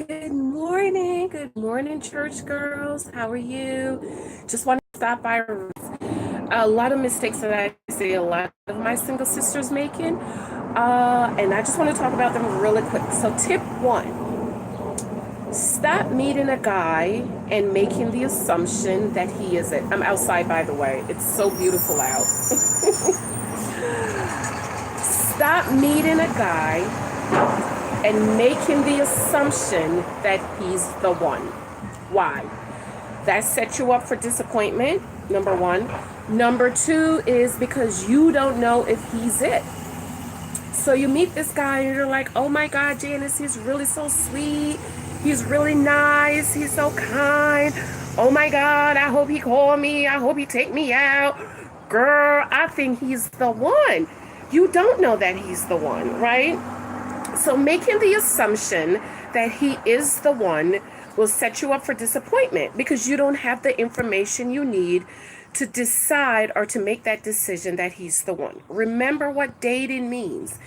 Good morning. Good morning, church girls. How are you? Just want to stop by. A lot of mistakes that I see a lot of my single sisters making. And I just want to talk about them really quick. So, tip one, stop meeting a guy and making the assumption that he is it. I'm outside, by the way. It's so beautiful out. Stop meeting a guy and making the assumption that he's the one. Why? That sets you up for disappointment, number one. Number two is because you don't know if he's it. So you meet this guy and you're like, oh my God, Janice, he's really so sweet. He's really nice. He's so kind. Oh my God, I hope he call me. I hope he take me out. Girl, I think he's the one. You don't know that he's the one, right? So making the assumption that he is the one will set you up for disappointment because you don't have the information you need to decide or to make that decision that he's the one. Remember what dating means.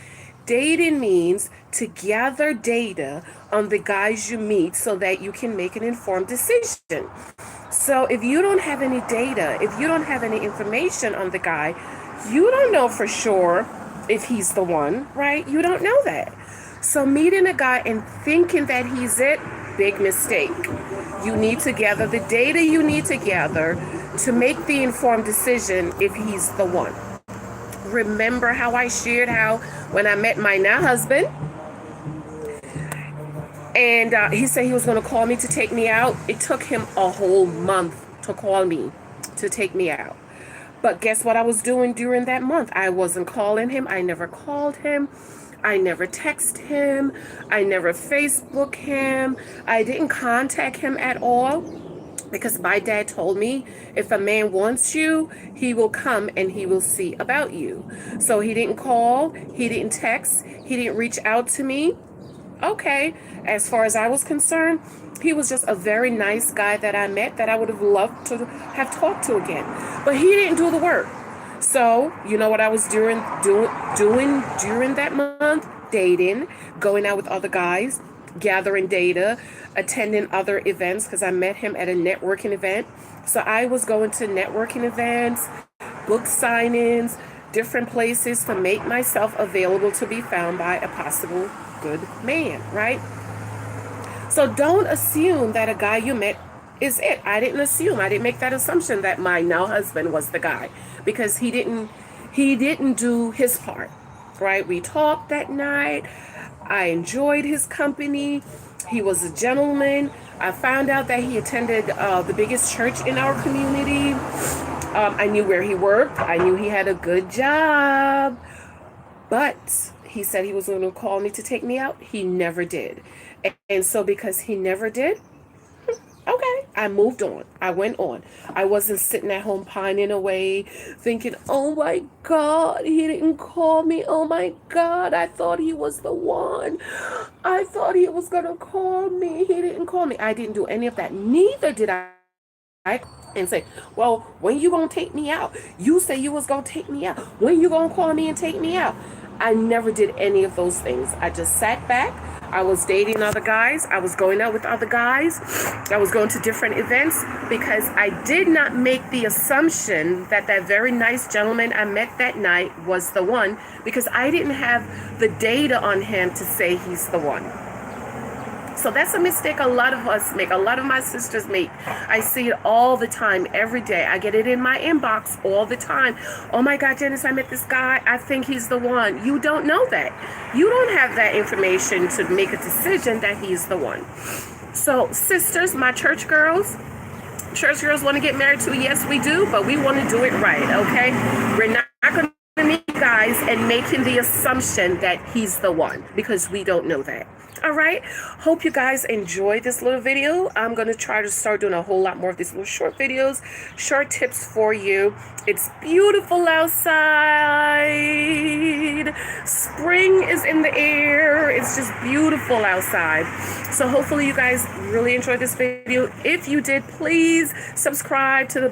Dating means to gather data on the guys you meet so that you can make an informed decision. So if you don't have any data, if you don't have any information on the guy, you don't know for sure if he's the one, right? You don't know that. So meeting a guy and thinking that he's it, big mistake. You need to gather the data you need to gather to make the informed decision if he's the one. Remember how I shared how when I met my now husband, and he said he was going to call me to take me out. It took him a whole month to call me to take me out. But guess what I was doing during that month? I wasn't calling him. I never called him. I never text him. I never Facebook him. I didn't contact him at all because my dad told me if a man wants you, he will come and he will see about you. So he didn't call. He didn't text. He didn't reach out to me. Okay, as far as I was concerned, he was just a very nice guy that I met that I would have loved to have talked to again. But he didn't do the work. So, you know what I was doing during that month? Dating, going out with other guys, gathering data, attending other events because I met him at a networking event. So I was going to networking events, book signings, different places to make myself available to be found by a possible good man, right? So don't assume that a guy you met is it. I didn't assume. I didn't make that assumption that my now husband was the guy because he didn't do his part, right? We talked that night. I enjoyed his company. He was a gentleman. I found out that he attended the biggest church in our community. I knew where he worked. I knew he had a good job. But he said he was going to call me to take me out. He never did. And so because he never did, okay, I moved on. I went on. I wasn't sitting at home pining away thinking, oh my God, he didn't call me. Oh my God, I thought he was the one. I thought he was going to call me. He didn't call me. I didn't do any of that. Neither did I. And say, well, when you going to take me out? You say you was going to take me out. When you going to call me and take me out? I never did any of those things. I just sat back. I was dating other guys. I was going out with other guys. I was going to different events because I did not make the assumption that that very nice gentleman I met that night was the one because I didn't have the data on him to say he's the one. So that's a mistake a lot of us make, a lot of my sisters make. I see it all the time, every day. I get it in my inbox all the time. Oh my God, Janice, I met this guy. I think he's the one. You don't know that. You don't have that information to make a decision that he's the one. So sisters, my church girls want to get married too. Yes, we do, but we want to do it right, okay? We're not going to meet guys and making the assumption that he's the one because we don't know that. All right. Hope you guys enjoyed this little video. I'm going to try to start doing a whole lot more of these little short videos, short tips for you. It's beautiful outside. Spring is in the air. It's just beautiful outside. So hopefully you guys really enjoyed this video. If you did, please subscribe to the